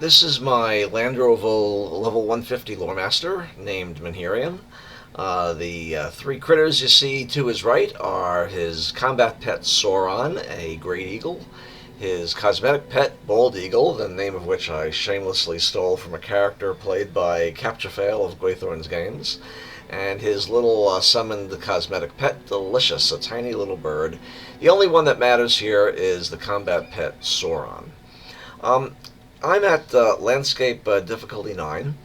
This is my Landroval level 150 lore master named Manherium. The three critters you see to his right are his combat pet Sauron, a great eagle, his cosmetic pet Bald Eagle, the name of which I shamelessly stole from a character played by Capturefail of Gwythorn's games, and his little summoned cosmetic pet Delicious, a tiny little bird. The only one that matters here is the combat pet Sauron. Um, I'm at Landscape difficulty 9,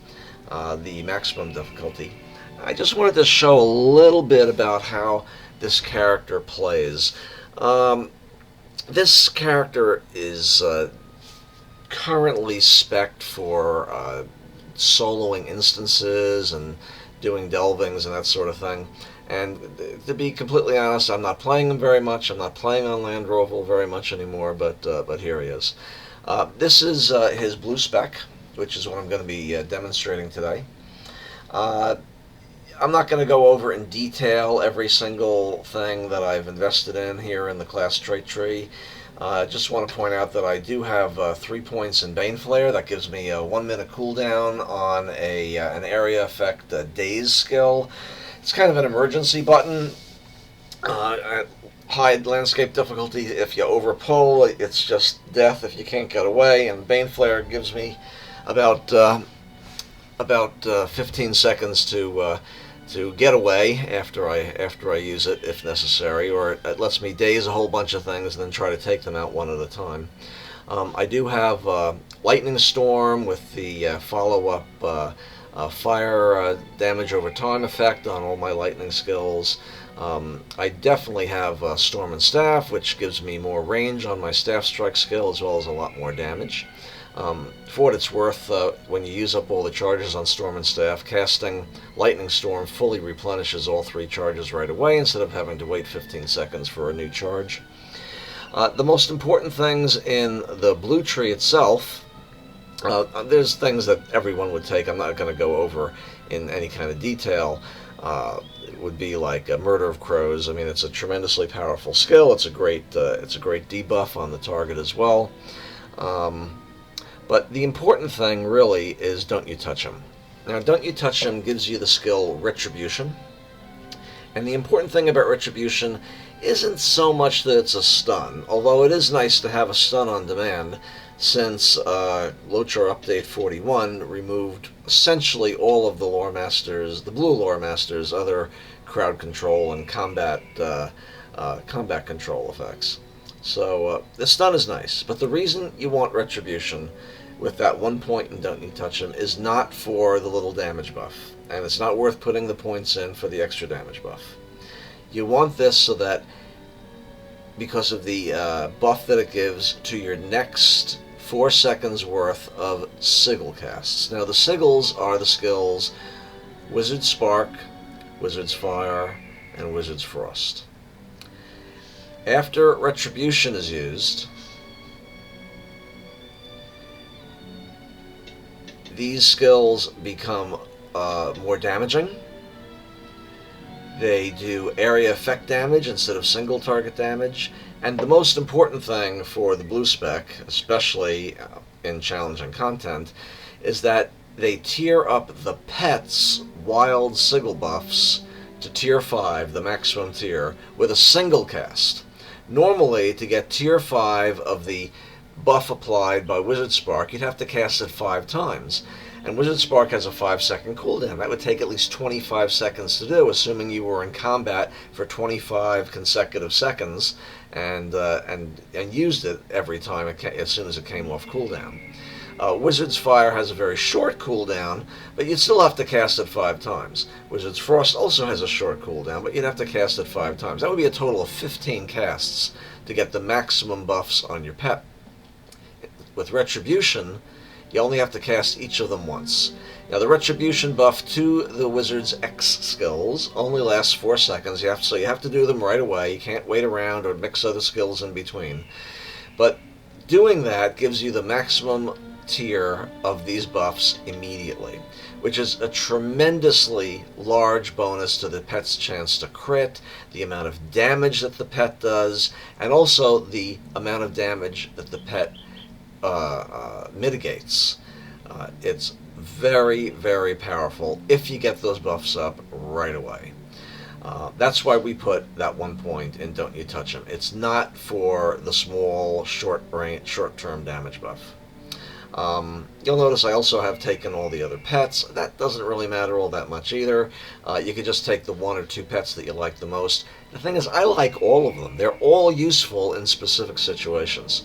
the maximum difficulty. I just wanted to show a little bit about how this character plays. This character is currently spec'd for soloing instances and doing delvings and that sort of thing. And to be completely honest, I'm not playing him very much. I'm not playing on Landroval very much anymore, but here he is. This is his blue spec, which is what I'm going to be demonstrating today. I'm not going to go over in detail every single thing that I've invested in here in the class trait tree. I just want to point out that I do have 3 points in Bane Flare. That gives me a 1 minute cooldown on an area effect daze skill. It's kind of an emergency button. At high landscape difficulty, if you overpull, it's just death if you can't get away. And Bane Flare gives me about 15 seconds to get away after I use it if necessary, or it lets me daze a whole bunch of things and then try to take them out one at a time. I do have Lightning Storm with the follow-up fire damage over time effect on all my lightning skills. I definitely have Storm and Staff, which gives me more range on my Staff Strike skill as well as a lot more damage. For what it's worth, when you use up all the charges on Storm and Staff, casting Lightning Storm fully replenishes all 3 charges right away instead of having to wait 15 seconds for a new charge. The most important things in the blue tree itself, there's things that everyone would take. I'm not going to go over in any kind of detail. It would be like a Murder of Crows. I mean, it's a tremendously powerful skill. It's a great debuff on the target as well. But the important thing really is Don't You Touch Him. Now, Don't You Touch Him gives you the skill Retribution. And the important thing about Retribution isn't so much that it's a stun, although it is nice to have a stun on demand, since LOTRO Update 41 removed essentially all of the Lore Masters, the Blue Lore Masters' other crowd control and combat control effects. So the stun is nice, but the reason you want Retribution with that 1 point and Don't You Touch Him is not for the little damage buff, and it's not worth putting the points in for the extra damage buff. You want this so that, because of the buff that it gives to your next 4 seconds worth of sigil casts. Now the sigils are the skills Wizard's Spark, Wizard's Fire, and Wizard's Frost. After Retribution is used, these skills become more damaging. They do area effect damage instead of single target damage. And the most important thing for the blue spec, especially in challenging content, is that they tier up the pet's wild sigil buffs to tier 5, the maximum tier, with a single cast. Normally, to get tier 5 of the buff applied by Wizard Spark, you'd have to cast it 5 times. And Wizard Spark has a 5-second cooldown. That would take at least 25 seconds to do, assuming you were in combat for 25 consecutive seconds and used it every time as soon as it came off cooldown. Wizard's Fire has a very short cooldown, but you'd still have to cast it 5 times. Wizard's Frost also has a short cooldown, but you'd have to cast it 5 times. That would be a total of 15 casts to get the maximum buffs on your pet. With Retribution, you only have to cast each of them once. Now, the Retribution buff to the Wizard's X skills only lasts 4 seconds, so you have to do them right away. You can't wait around or mix other skills in between. But doing that gives you the maximum tier of these buffs immediately, which is a tremendously large bonus to the pet's chance to crit, the amount of damage that the pet does, and also the amount of damage that the pet mitigates. It's very, very powerful if you get those buffs up right away. That's why we put that 1 point in Don't You Touch Him. It's not for the small, short-term damage buff. You'll notice I also have taken all the other pets. That doesn't really matter all that much either. You could just take the 1 or 2 pets that you like the most. The thing is, I like all of them. They're all useful in specific situations.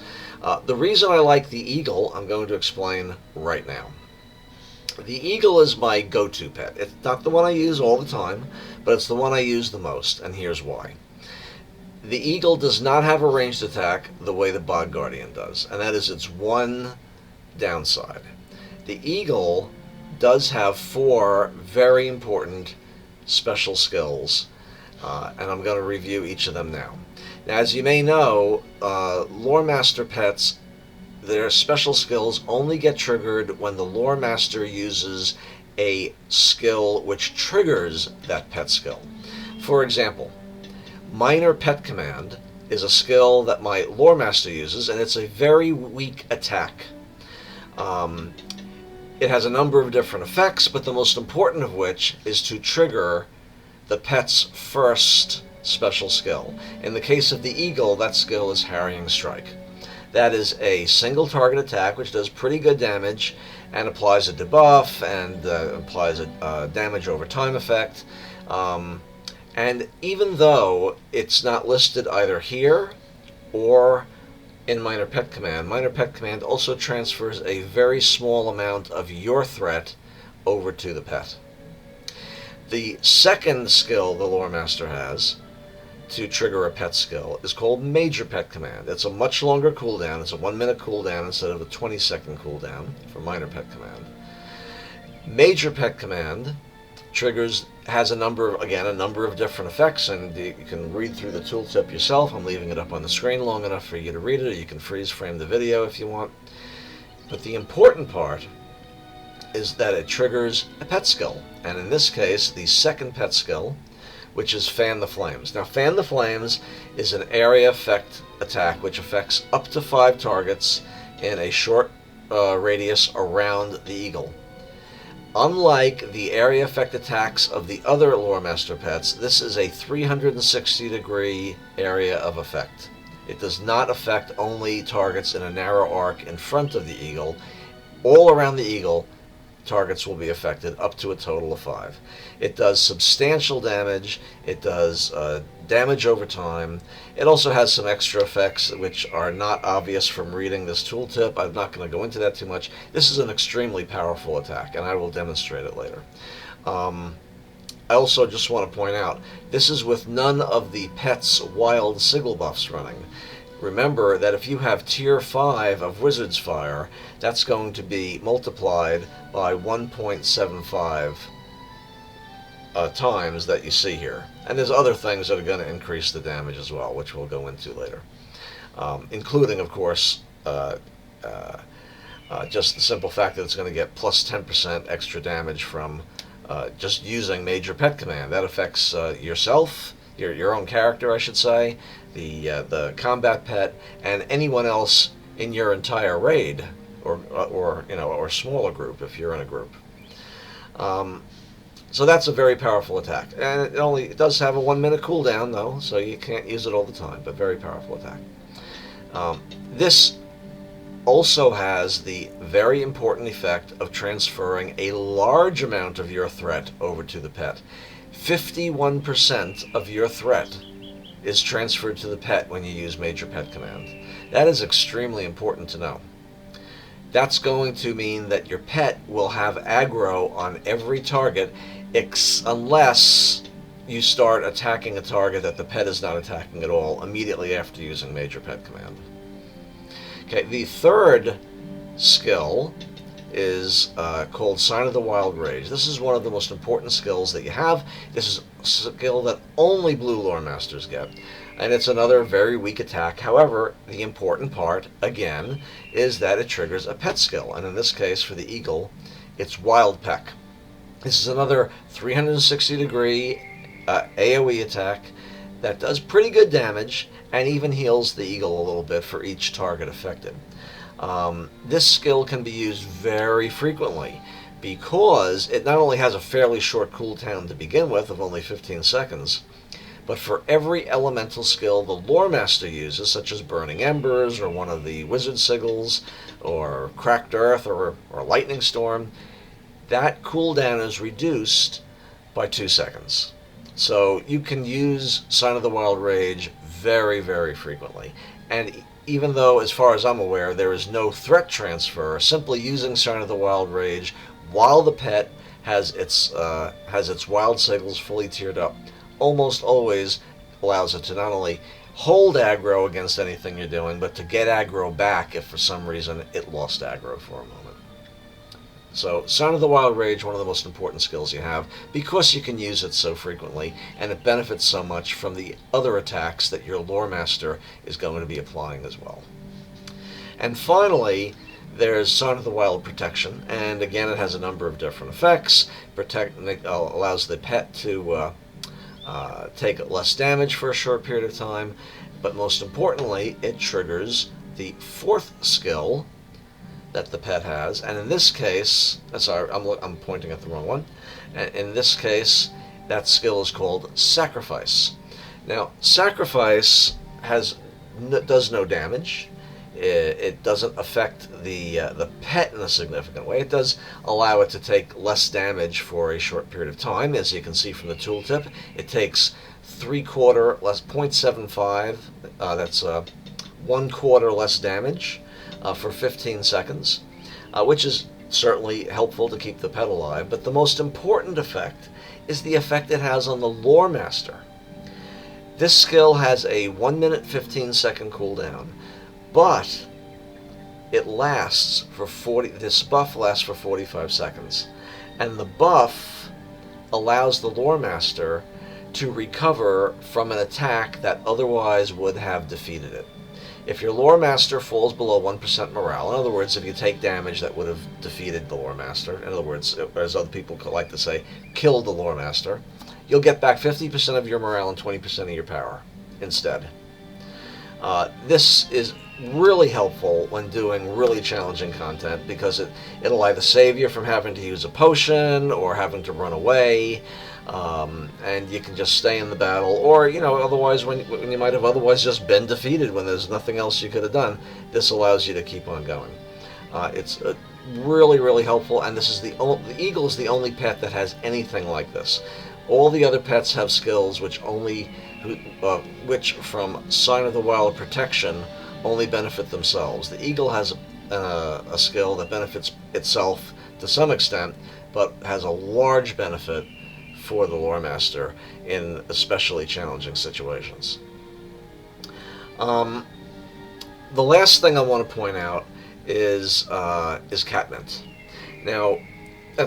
The reason I like the eagle, I'm going to explain right now. The eagle is my go-to pet. It's not the one I use all the time, but it's the one I use the most, and here's why. The eagle does not have a ranged attack the way the Bog Guardian does, and that is its one downside. The eagle does have 4 very important special skills, and I'm going to review each of them now. Now, as you may know, Lore Master pets, their special skills only get triggered when the Lore Master uses a skill which triggers that pet skill. For example, Minor Pet Command is a skill that my Lore Master uses, and it's a very weak attack. It has a number of different effects, but the most important of which is to trigger the pet's first special skill. In the case of the eagle, that skill is Harrying Strike. That is a single target attack which does pretty good damage and applies a debuff and applies a damage over time effect. And even though it's not listed either here or in Minor Pet Command also transfers a very small amount of your threat over to the pet. The second skill the Lore Master has to trigger a pet skill is called Major Pet Command. It's a much longer cooldown. It's a 1-minute cooldown instead of a 20-second cooldown for Minor Pet Command. Major Pet Command has a number of different effects, and you can read through the tooltip yourself. I'm leaving it up on the screen long enough for you to read it, or you can freeze frame the video if you want. But the important part is that it triggers a pet skill, and in this case, the second pet skill, which is Fan the Flames. Now, Fan the Flames is an area effect attack which affects up to 5 targets in a short radius around the eagle. Unlike the area effect attacks of the other Lore Master pets, this is a 360-degree area of effect. It does not affect only targets in a narrow arc in front of the eagle. All around the eagle, targets will be affected up to a total of 5. It does substantial damage. It does damage over time. It also has some extra effects which are not obvious from reading this tooltip. I'm not going to go into that too much. This is an extremely powerful attack, and I will demonstrate it later. I also just want to point out, this is with none of the pet's wild sigil buffs running. Remember that if you have tier 5 of Wizard's Fire, that's going to be multiplied by 1.75 times that you see here. And there's other things that are going to increase the damage as well, which we'll go into later. Including, of course, just the simple fact that it's going to get plus 10% extra damage from just using Major Pet Command. That affects yourself, your own character, I should say, the combat pet, and anyone else in your entire raid, or smaller group if you're in a group. So that's a very powerful attack, and it does have a 1-minute cooldown though, so you can't use it all the time. But very powerful attack. This also has the very important effect of transferring a large amount of your threat over to the pet. 51% of your threat is transferred to the pet when you use Major Pet Command. That is extremely important to know. That's going to mean that your pet will have aggro on every target unless you start attacking a target that the pet is not attacking at all immediately after using Major Pet Command. Okay, the third skill is called Sign of the Wild Rage. This is one of the most important skills that you have. This is a skill that only Blue Lore Masters get, and it's another very weak attack. However, the important part, again, is that it triggers a pet skill, and in this case, for the eagle, it's Wild Peck. This is another 360-degree AoE attack that does pretty good damage and even heals the eagle a little bit for each target affected. This skill can be used very frequently because it not only has a fairly short cooldown to begin with of only 15 seconds, but for every elemental skill the lore master uses, such as Burning Embers or one of the wizard sigils or Cracked Earth or Lightning Storm, that cooldown is reduced by 2 seconds. So you can use Sign of the Wild Rage very, very frequently. And even though, as far as I'm aware, there is no threat transfer, simply using Sign of the Wild Rage while the pet has its wild sigils fully tiered up almost always allows it to not only hold aggro against anything you're doing, but to get aggro back if for some reason it lost aggro for a moment. So, Sign of the Wild Rage, one of the most important skills you have, because you can use it so frequently, and it benefits so much from the other attacks that your Lore Master is going to be applying as well. And finally, there's Sign of the Wild Protection, and again it has a number of different effects. Allows the pet to take less damage for a short period of time, but most importantly, it triggers the fourth skill that the pet has, and in this case, sorry, I'm pointing at the wrong one. In this case, that skill is called Sacrifice. Now, Sacrifice does no damage. It doesn't affect the pet in a significant way. It does allow it to take less damage for a short period of time, as you can see from the tooltip. It takes 3/4 less, 0.75. That's 1/4 less damage for 15 seconds, which is certainly helpful to keep the pet alive. But the most important effect is the effect it has on the Lore Master. This skill has a 1 minute 15 second cooldown, but it lasts for this buff lasts for 45 seconds. And the buff allows the Lore Master to recover from an attack that otherwise would have defeated it. If your Lore Master falls below 1% morale, in other words, if you take damage that would have defeated the Lore Master, in other words, as other people like to say, killed the Lore Master, you'll get back 50% of your morale and 20% of your power instead. This is really helpful when doing really challenging content because it'll either save you from having to use a potion or having to run away, and you can just stay in the battle, or otherwise when you might have otherwise just been defeated when there's nothing else you could have done. This allows you to keep on going. It's really, really helpful, and this is the eagle is the only pet that has anything like this. All the other pets have skills which from Sign of the Wild Protection only benefit themselves. The eagle has a skill that benefits itself to some extent, but has a large benefit for the Lore Master in especially challenging situations. The last thing I want to point out is Catmint. Now,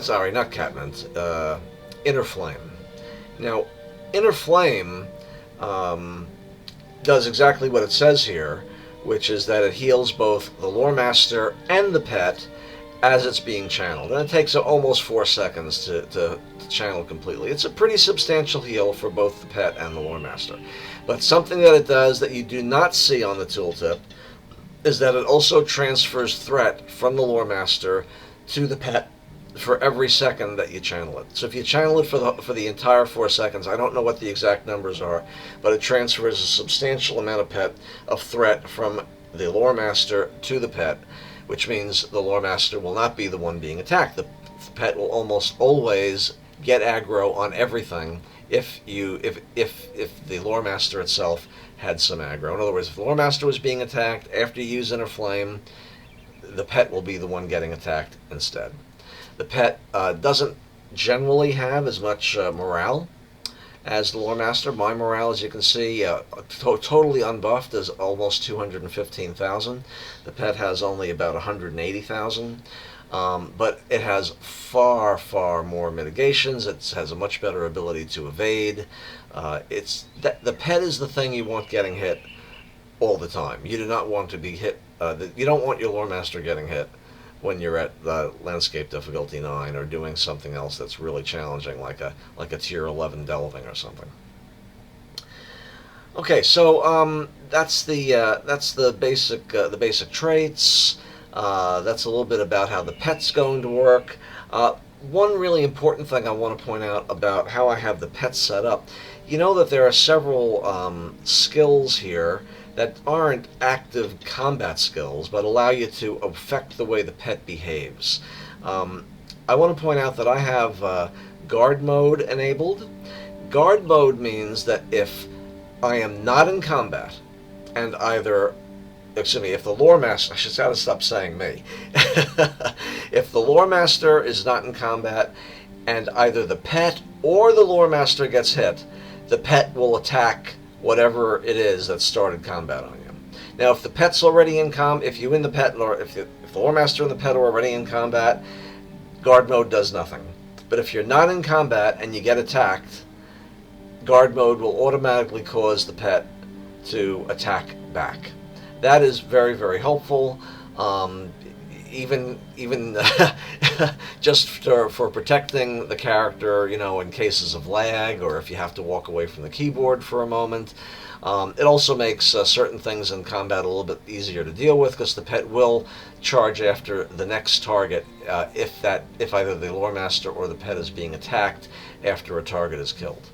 sorry, not Catmint. Inner Flame. Now, Inner Flame does exactly what it says here, which is that it heals both the Lore Master and the pet as it's being channeled. And it takes almost 4 seconds to channel completely. It's a pretty substantial heal for both the pet and the Lore Master. But something that it does that you do not see on the tooltip is that it also transfers threat from the Lore Master to the pet for every second that you channel it. So if you channel it for the entire 4 seconds, I don't know what the exact numbers are, but it transfers a substantial amount of threat from the Lore Master to the pet, which means the Lore Master will not be the one being attacked. The pet will almost always get aggro on everything if the Lore Master itself had some aggro. In other words, if the Lore Master was being attacked after you use Inner Flame, the pet will be the one getting attacked instead. The pet doesn't generally have as much morale as the Lore Master. My morale, as you can see, totally unbuffed, is almost 215,000. The pet has only about 180,000. But it has far, far more mitigations. It has a much better ability to evade. The pet is the thing you want getting hit all the time. You do not want to be hit. You don't want your Lore Master getting hit when you're at Landscape Difficulty 9 or doing something else that's really challenging, like a Tier 11 Delving or something. Okay, so that's the basic traits. That's a little bit about how the pet's going to work. One really important thing I want to point out about how I have the pet set up, you know that there are several skills here that aren't active combat skills, but allow you to affect the way the pet behaves. I want to point out that I have guard mode enabled. Guard mode means that if I am not in combat, and either, excuse me, if the lore master, I should gotta stop saying me. If the lore master is not in combat, and either the pet or the lore master gets hit, the pet will attack whatever it is that started combat on you. Now, if the pet's already in if you and the pet, or if the lore master and the pet are already in combat, guard mode does nothing. But if you're not in combat and you get attacked, guard mode will automatically cause the pet to attack back. That is very, very helpful. Even just for protecting the character, you know, in cases of lag or if you have to walk away from the keyboard for a moment. It also makes certain things in combat a little bit easier to deal with because the pet will charge after the next target if either the lore master or the pet is being attacked after a target is killed.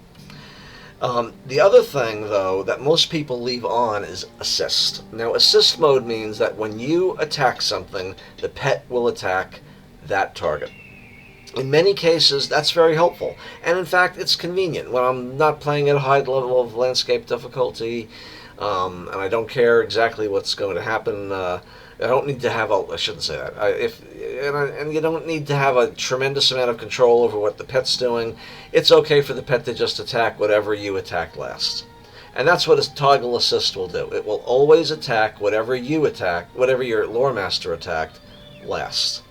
The other thing, though, that most people leave on is assist. Now, assist mode means that when you attack something, the pet will attack that target. In many cases, that's very helpful. And in fact, it's convenient. When I'm not playing at a high level of landscape difficulty, and I don't care exactly what's going to happen, I don't need to have I shouldn't say that. And you don't need to have a tremendous amount of control over what the pet's doing. It's okay for the pet to just attack whatever you attack last. And that's what a toggle assist will do. It will always attack whatever you attack, whatever your lore master attacked last.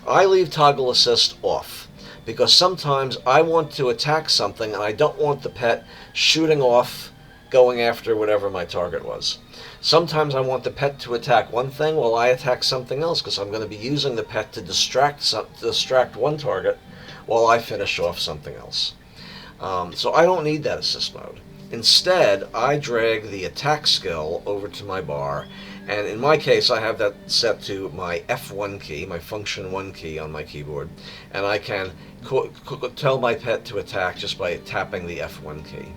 I leave toggle assist off because sometimes I want to attack something and I don't want the pet shooting off going after whatever my target was. Sometimes I want the pet to attack one thing while I attack something else because I'm going to be using the pet to distract one target while I finish off something else. So I don't need that assist mode. Instead, I drag the attack skill over to my bar, and in my case I have that set to my F1 key, my function 1 key on my keyboard, and I can tell my pet to attack just by tapping the F1 key.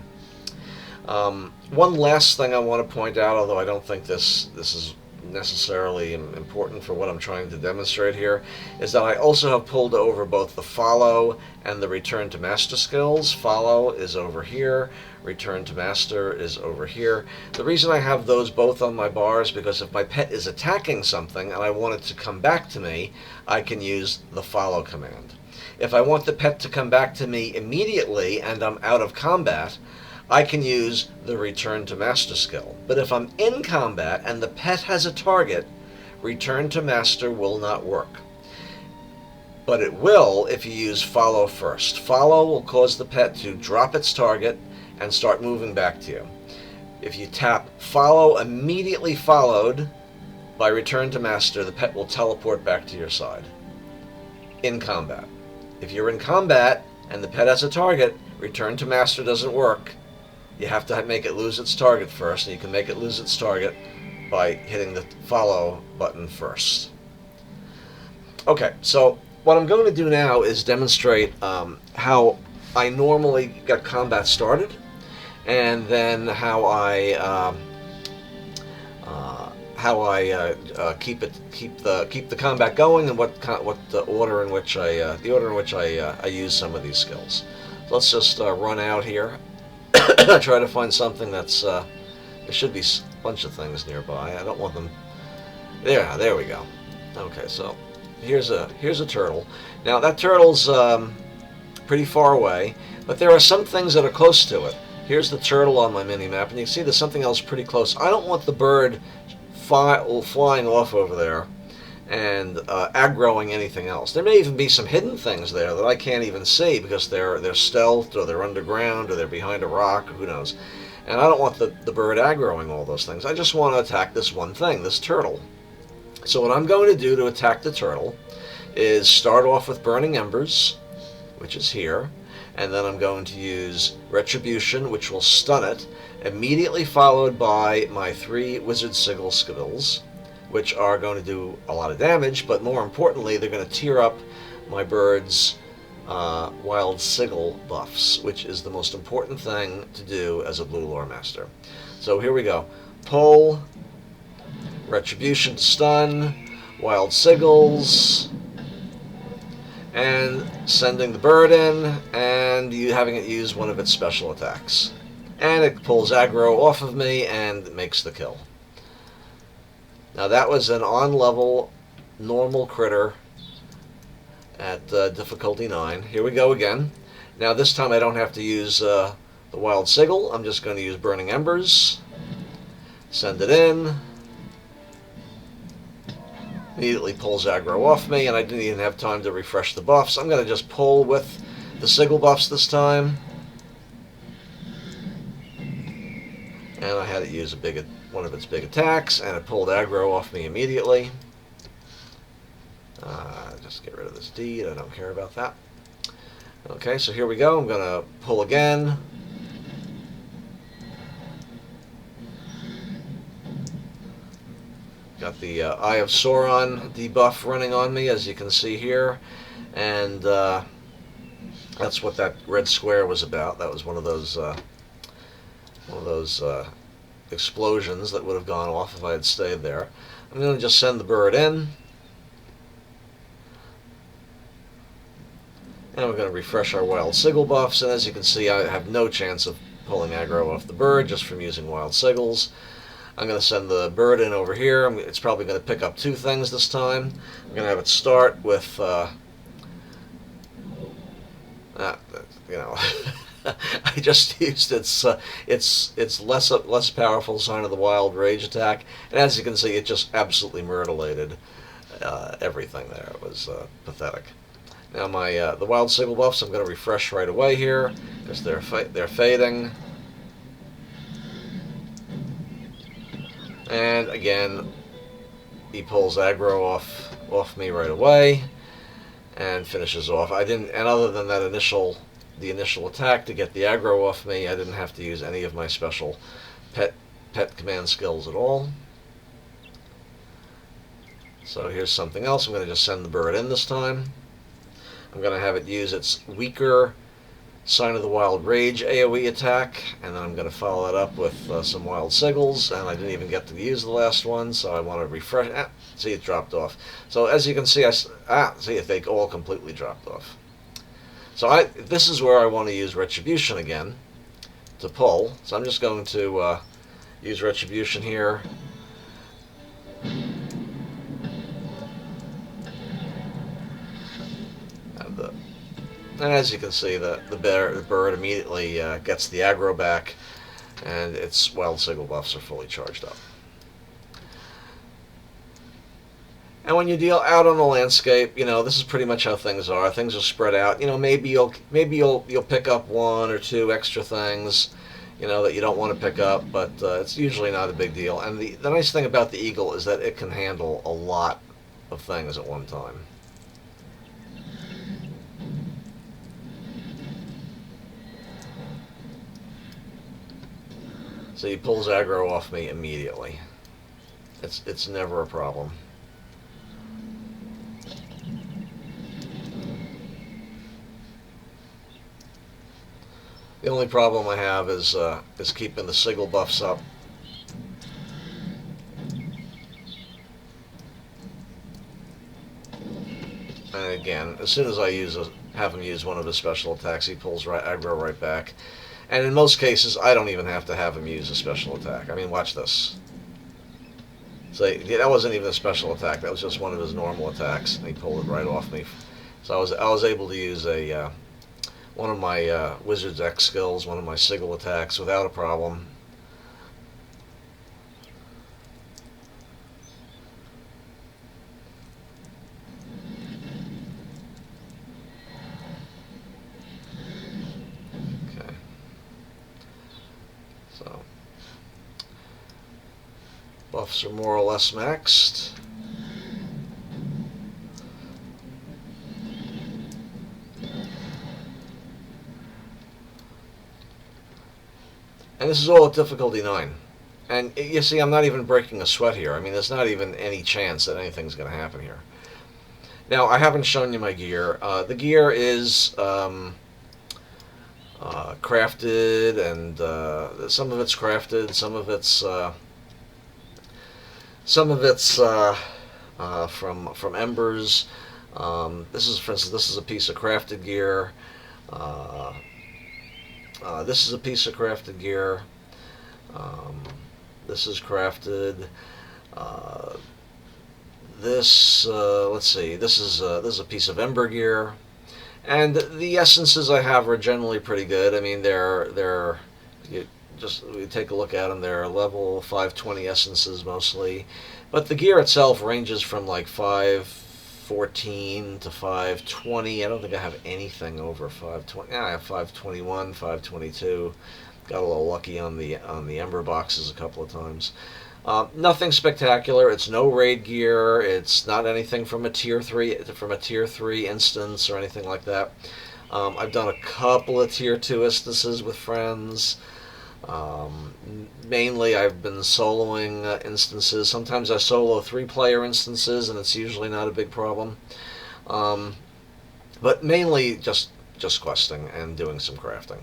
One last thing I want to point out, although I don't think this is necessarily important for what I'm trying to demonstrate here, is that I also have pulled over both the follow and the return to master skills. Follow is over here, return to master is over here. The reason I have those both on my bar is because if my pet is attacking something and I want it to come back to me, I can use the follow command. If I want the pet to come back to me immediately and I'm out of combat, I can use the return to master skill. But if I'm in combat and the pet has a target, return to master will not work. But it will if you use follow first. Follow will cause the pet to drop its target and start moving back to you. If you tap follow immediately followed by return to master, the pet will teleport back to your side. In combat. If you're in combat and the pet has a target, return to master doesn't work. You have to make it lose its target first, and you can make it lose its target by hitting the follow button first. Okay, so what I'm going to do now is demonstrate how I normally get combat started, and then how I keep the combat going, and what the order in which I use some of these skills. So let's just run out here. Try to find something that's there should be a bunch of things nearby. I don't want them there we go. Okay, so here's a turtle. Now that turtle's pretty far away, but there are some things that are close to it. Here's the turtle on my mini map, and you can see there's something else pretty close. I don't want the bird flying off over there and aggroing anything else. There may even be some hidden things there that I can't even see because they're stealthed, or they're underground, or they're behind a rock, or who knows. And I don't want the bird aggroing all those things. I just want to attack this one thing, this turtle. So what I'm going to do to attack the turtle is start off with Burning Embers, which is here, and then I'm going to use Retribution, which will stun it, immediately followed by my 3 Wizard Sigil skills, which are going to do a lot of damage, but more importantly, they're going to tear up my bird's wild sigil buffs, which is the most important thing to do as a blue lore master. So here we go. Pull, retribution to stun, wild sigils, and sending the bird in, and you having it use one of its special attacks. And it pulls aggro off of me and makes the kill. Now that was an on-level normal critter at difficulty 9. Here we go again. Now this time I don't have to use the wild sigil. I'm just going to use burning embers. Send it in. Immediately pulls aggro off me, and I didn't even have time to refresh the buffs. I'm going to just pull with the sigil buffs this time. And I had it use one of its big attacks, and it pulled aggro off me immediately. Just get rid of this deed. I don't care about that. Okay, so here we go. I'm going to pull again. Got the Eye of Sauron debuff running on me, as you can see here. And that's what that red square was about. That was one of those explosions that would have gone off if I had stayed there. I'm going to just send the bird in. And we're going to refresh our wild sigil buffs, and as you can see, I have no chance of pulling aggro off the bird just from using wild sigils. I'm going to send the bird in over here. It's probably going to pick up 2 things this time. I'm going to have it start with, I just used its less powerful Sign of the Wild rage attack, and as you can see, it just absolutely murderlated everything there. It was pathetic. Now the wild sigil buffs I'm going to refresh right away here because they're fading. And again, he pulls aggro off me right away and finishes off. And other than that the initial attack to get the aggro off me, I didn't have to use any of my special pet command skills at all. So here's something else. I'm going to just send the bird in this time. I'm going to have it use its weaker Sign of the Wild Rage AoE attack, and then I'm going to follow that up with some wild sigils, and I didn't even get to use the last one, so I want to refresh. See, it dropped off. So as you can see, see, they all completely dropped off. So this is where I want to use Retribution again to pull. So I'm just going to use Retribution here. And as you can see, the bird immediately gets the aggro back, and its wild sigil buffs are fully charged up. And when you deal out on the landscape, this is pretty much how things are. Things are spread out. Maybe you'll pick up 1 or 2 extra things, that you don't want to pick up, but it's usually not a big deal. And the nice thing about the eagle is that it can handle a lot of things at one time. So he pulls aggro off me immediately. It's never a problem. The only problem I have is keeping the sigil buffs up. And again, as soon as I have him use one of his special attacks, he pulls aggro right back. And in most cases, I don't even have to have him use a special attack. I mean, watch this. So that wasn't even a special attack. That was just one of his normal attacks, and he pulled it right off me. So I was able to use one of my Wizard's X skills, one of my sigil attacks, without a problem. So buffs are more or less maxed. And this is all at difficulty 9. And you see, I'm not even breaking a sweat here. I mean, there's not even any chance that anything's going to happen here. Now, I haven't shown you my gear. The gear is crafted, and some of it's crafted, some of it's from embers. This is, for instance, this is a piece of crafted gear. Uh, this is a piece of crafted gear. This is crafted. Uh, let's see. This is a piece of ember gear, and the essences I have are generally pretty good. I mean, we take a look at them. They're level 520 essences mostly, but the gear itself ranges from like 514 to 520. I don't think I have anything over 520. Yeah, I have 521, 522. Got a little lucky on the ember boxes a couple of times. Nothing spectacular. It's no raid gear. It's not anything from a tier 3 instance or anything like that. I've done a couple of tier 2 instances with friends. Mainly I've been soloing instances. Sometimes I solo 3-player instances, and it's usually not a big problem. But mainly just questing and doing some crafting.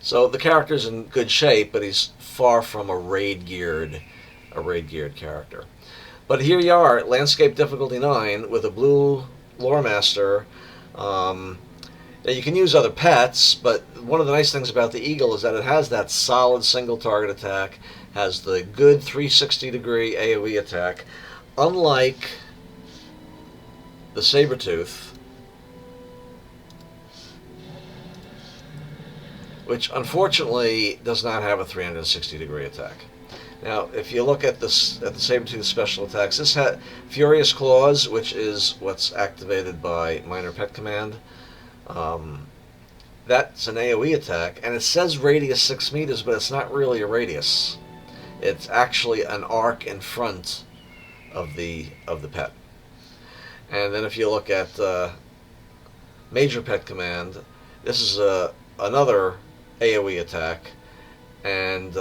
So the character's in good shape, but he's far from a raid geared character. But here you are at Landscape Difficulty 9 with a blue Lore Master. Now you can use other pets, but one of the nice things about the Eagle is that it has that solid single target attack, has the good 360-degree AoE attack, unlike the Sabertooth, which unfortunately does not have a 360-degree attack. Now, if you look at the Sabertooth special attacks, this had Furious Claws, which is what's activated by Minor Pet Command. That's an AoE attack, and it says radius 6 meters, but it's not really a radius. It's actually an arc in front of the pet. And then if you look at Major Pet Command, this is another AoE attack, and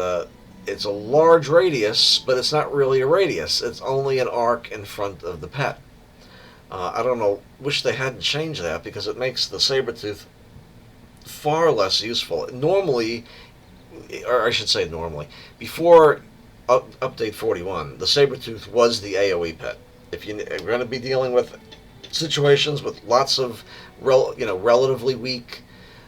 it's a large radius, but it's not really a radius. It's only an arc in front of the pet. I don't know, wish they hadn't changed that, because it makes the Sabertooth far less useful. Normally, or I should say normally, before update 41, the Sabertooth was the AoE pet. If you're going to be dealing with situations with lots of relatively weak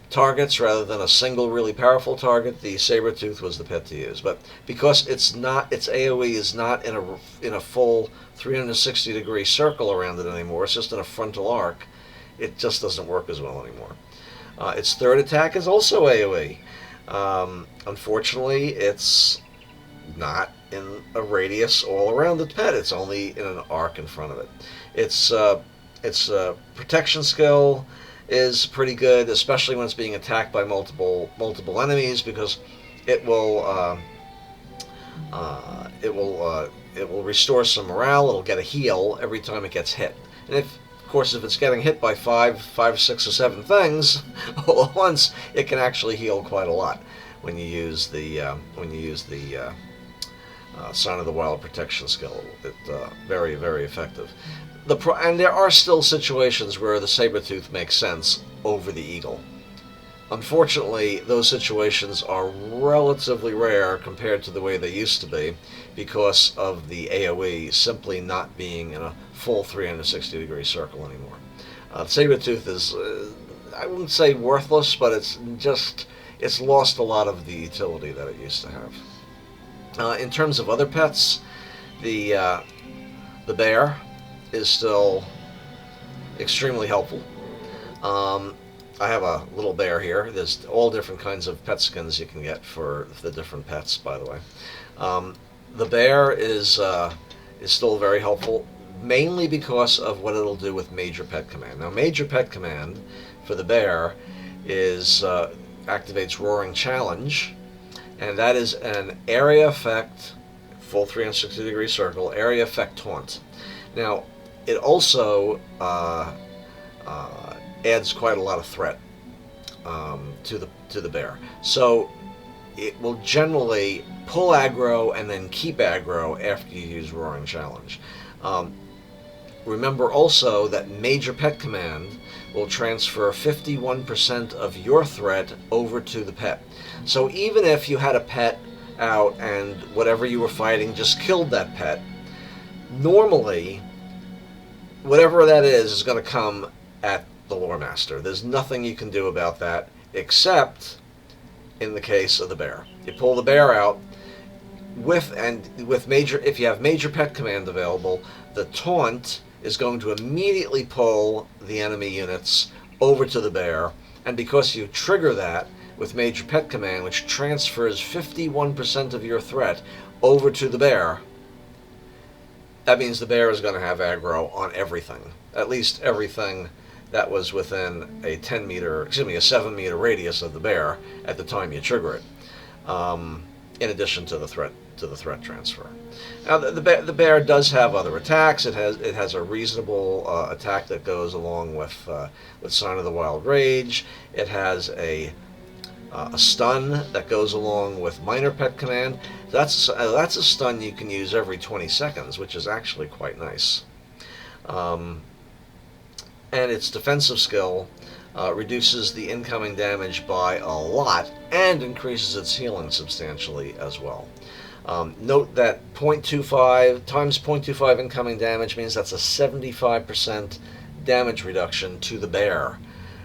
targets rather than a single really powerful target, the Sabertooth was the pet to use. But because its AoE is not in a full 360-degree circle around it anymore, it's just in a frontal arc, it just doesn't work as well anymore. Its third attack is also AoE. Unfortunately, it's not in a radius all around the pet. It's only in an arc in front of it. Its protection skill is pretty good, especially when it's being attacked by multiple enemies, because it will restore some morale. It'll get a heal every time it gets hit, and of course, if it's getting hit by five, 6, or 7 things all at once, it can actually heal quite a lot when you use the Sign of the Wild protection skill. It's very, very effective. And there are still situations where the Sabertooth makes sense over the Eagle. Unfortunately, those situations are relatively rare compared to the way they used to be, because of the AoE simply not being in a full 360-degree circle anymore. Sabertooth is, I wouldn't say worthless, but it's lost a lot of the utility that it used to have. In terms of other pets, the bear is still extremely helpful. I have a little bear here. There's all different kinds of pet skins you can get for the different pets, by the way. The bear is still very helpful, mainly because of what it'll do with Major Pet Command. Now, Major Pet Command for the bear activates Roaring Challenge, and that is an area effect, full 360-degree circle, area effect taunt. Now, it also adds quite a lot of threat to the bear. So it will generally pull aggro and then keep aggro after you use Roaring Challenge. Um, Remember also that Major Pet Command will transfer 51% of your threat over to the pet. So even if you had a pet out and whatever you were fighting just killed that pet, normally whatever that is going to come at the Lore Master. There's nothing you can do about that except in the case of the bear. You pull the bear out with major, if you have Major Pet Command available, the taunt is going to immediately pull the enemy units over to the bear, and because you trigger that with Major Pet Command, which transfers 51% of your threat over to the bear, that means the bear is going to have aggro on everything, at least everything that was within a 7-meter radius of the bear at the time you trigger it, in addition to the threat transfer. Now the bear does have other attacks. It has a reasonable attack that goes along with Sign of the Wild Rage. It has a stun that goes along with Minor Pet Command. That's a stun you can use every 20 seconds, which is actually quite nice. And its defensive skill reduces the incoming damage by a lot and increases its healing substantially as well. Note that 0.25 times 0.25 incoming damage means that's a 75% damage reduction to the bear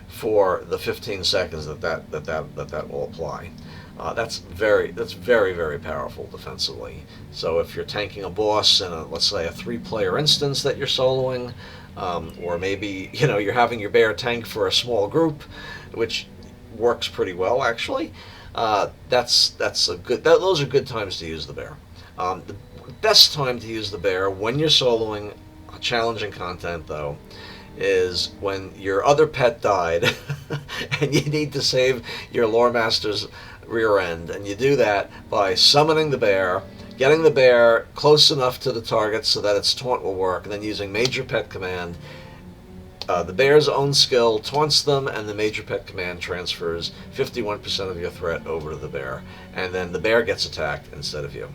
for the 15 seconds that will apply. That's very, very powerful defensively. So if you're tanking a boss in let's say a 3-player instance that you're soloing, or maybe you're having your bear tank for a small group, which works pretty well actually. Those are good times to use the bear. The best time to use the bear when you're soloing challenging content, though, is when your other pet died and you need to save your Lore Master's rear end, and you do that by summoning the bear, getting the bear close enough to the target so that its taunt will work, and then using Major Pet Command. The bear's own skill taunts them, and the Major Pet Command transfers 51% of your threat over to the bear, and then the bear gets attacked instead of you.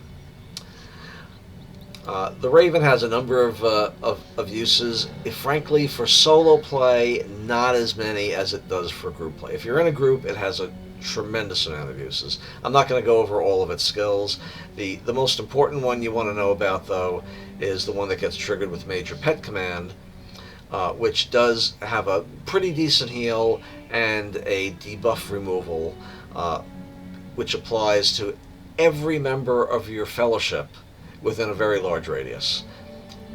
The Raven has a number of uses. Frankly, for solo play, not as many as it does for group play. If you're in a group, it has a tremendous amount of uses. I'm not going to go over all of its skills. The most important one you want to know about, though, is the one that gets triggered with Major Pet Command, which does have a pretty decent heal and a debuff removal, which applies to every member of your fellowship within a very large radius.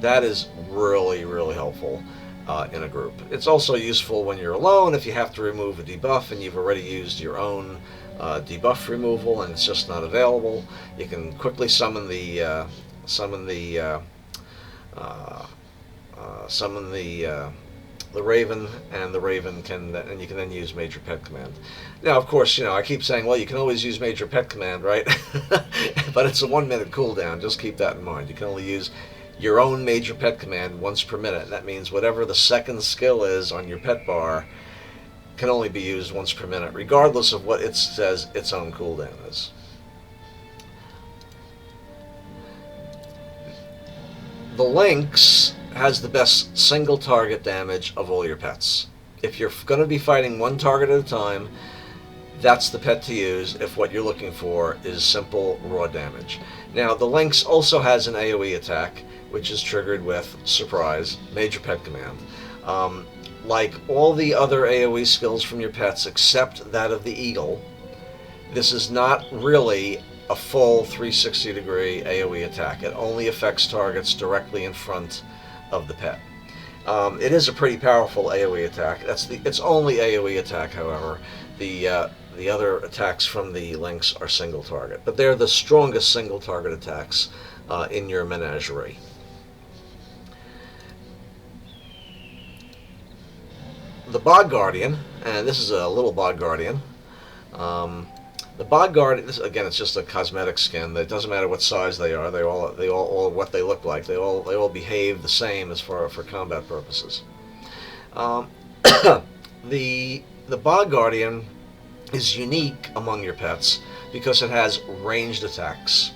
That is really, really helpful in a group. It's also useful when you're alone if you have to remove a debuff and you've already used your own debuff removal and it's just not available. You can quickly summon the Raven, and the Raven you can then use Major Pet Command. Now, of course, I keep saying, well, you can always use Major Pet Command, right? But it's a 1-minute cooldown. Just keep that in mind. You can only use your own Major Pet Command once per minute. That means whatever the second skill is on your pet bar can only be used once per minute, regardless of what it says its own cooldown is. The Lynx has the best single target damage of all your pets. If you're going to be fighting one target at a time, that's the pet to use if what you're looking for is simple raw damage. Now, the Lynx also has an AoE attack, which is triggered with Surprise, Major Pet Command. Like all the other AoE skills from your pets except that of the Eagle, this is not really a full 360-degree AoE attack. It only affects targets directly in front of the pet. It is a pretty powerful AoE attack. That's its only AoE attack, however. The other attacks from the Lynx are single target, but they're the strongest single target attacks in your menagerie. The Bog Guardian, and this is a little Bog Guardian. The Bog Guardian, again, it's just a cosmetic skin. It doesn't matter what size they are. They all what they look like. They all behave the same as far for combat purposes. The Bog Guardian is unique among your pets because it has ranged attacks.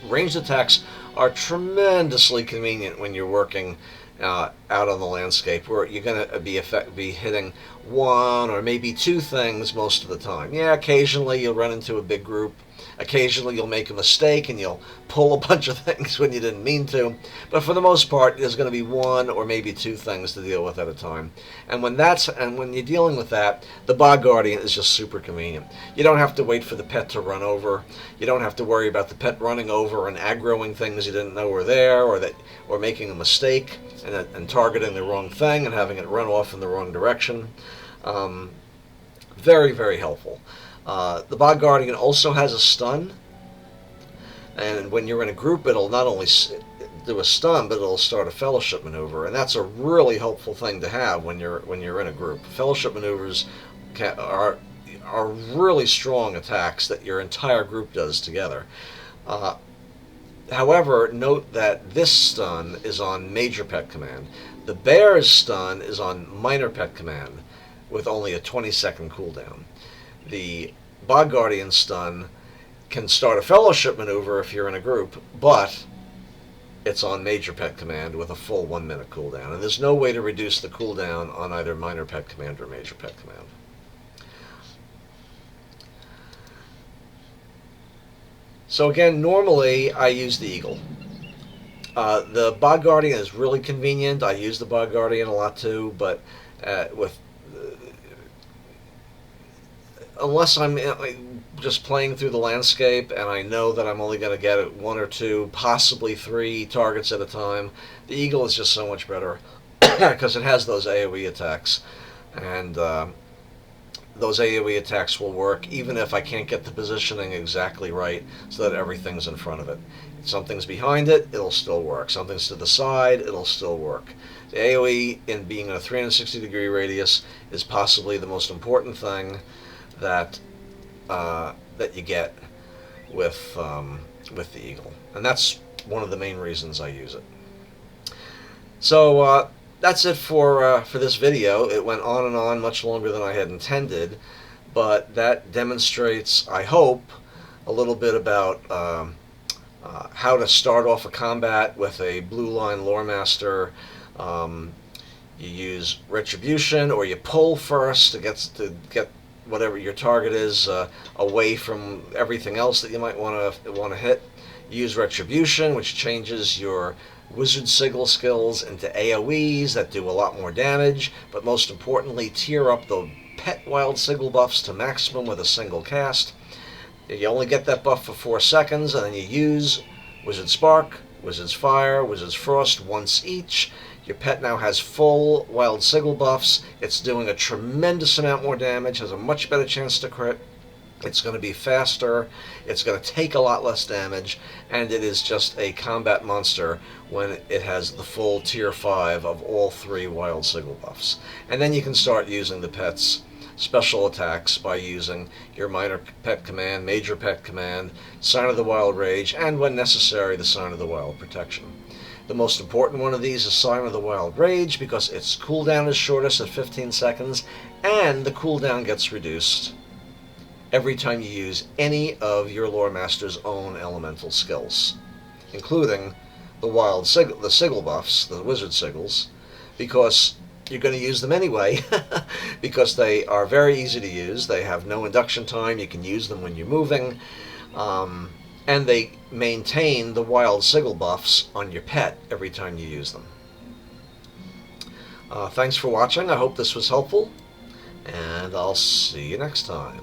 Ranged attacks are tremendously convenient when you're working out on the landscape, where you're going to be hitting one or maybe two things most of the time. Yeah, occasionally you'll run into a big group. Occasionally you'll make a mistake and you'll pull a bunch of things when you didn't mean to. But for the most part, there's going to be one or maybe two things to deal with at a time. And when you're dealing with that, the Bog Guardian is just super convenient. You don't have to wait for the pet to run over. You don't have to worry about the pet running over and aggroing things you didn't know were there, or making a mistake and targeting the wrong thing and having it run off in the wrong direction. Very, very helpful. The Bog Guardian also has a stun, and when you're in a group, it'll not only do a stun, but it'll start a fellowship maneuver, and that's a really helpful thing to have when you're in a group. Fellowship maneuvers are really strong attacks that your entire group does together. However, note that this stun is on Major Pet Command. The Bear's stun is on Minor Pet Command, with only a 20-second cooldown. The Bog Guardian stun can start a fellowship maneuver if you're in a group, but it's on Major Pet Command with a full 1 minute cooldown. And there's no way to reduce the cooldown on either Minor Pet Command or Major Pet Command. So again, normally I use the Eagle. The Bog Guardian is really convenient. I use the Bog Guardian a lot too, but unless I'm just playing through the landscape and I know that I'm only going to get one or two, possibly three targets at a time, the Eagle is just so much better because it has those AoE attacks, and those AoE attacks will work even if I can't get the positioning exactly right so that everything's in front of it. If something's behind it, it'll still work. Something's to the side, it'll still work. The AoE in being in a 360-degree radius is possibly the most important thing that you get with the Eagle, and that's one of the main reasons I use it. So that's it for this video. It went on and on, much longer than I had intended, but that demonstrates, I hope, a little bit about how to start off a combat with a Blue Line Lore Master. You use Retribution, or you pull first to get whatever your target is away from everything else that you might want to hit. You use Retribution, which changes your Wizard Sigil skills into AoEs that do a lot more damage, but most importantly tier up the pet Wild Sigil buffs to maximum with a single cast. You only get that buff for 4 seconds, and then you use Wizard Spark, Wizard's Fire, Wizard's Frost once each. Your pet now has full Wild Sigil buffs. It's doing a tremendous amount more damage, has a much better chance to crit. It's going to be faster, it's going to take a lot less damage, and it is just a combat monster when it has the full tier 5 of all 3 Wild Sigil buffs. And then you can start using the pet's special attacks by using your Minor Pet Command, Major Pet Command, Sign of the Wild Rage, and when necessary, the Sign of the Wild Protection. The most important one of these is Sign of the Wild Rage, because its cooldown is shortest at 15 seconds, and the cooldown gets reduced every time you use any of your Lore Master's own elemental skills, including the Sigil buffs, the Wizard Sigils, because you're going to use them anyway, because they are very easy to use. They have no induction time. You can use them when you're moving. And they maintain the Wild Sigil buffs on your pet every time you use them. Thanks for watching. I hope this was helpful, and I'll see you next time.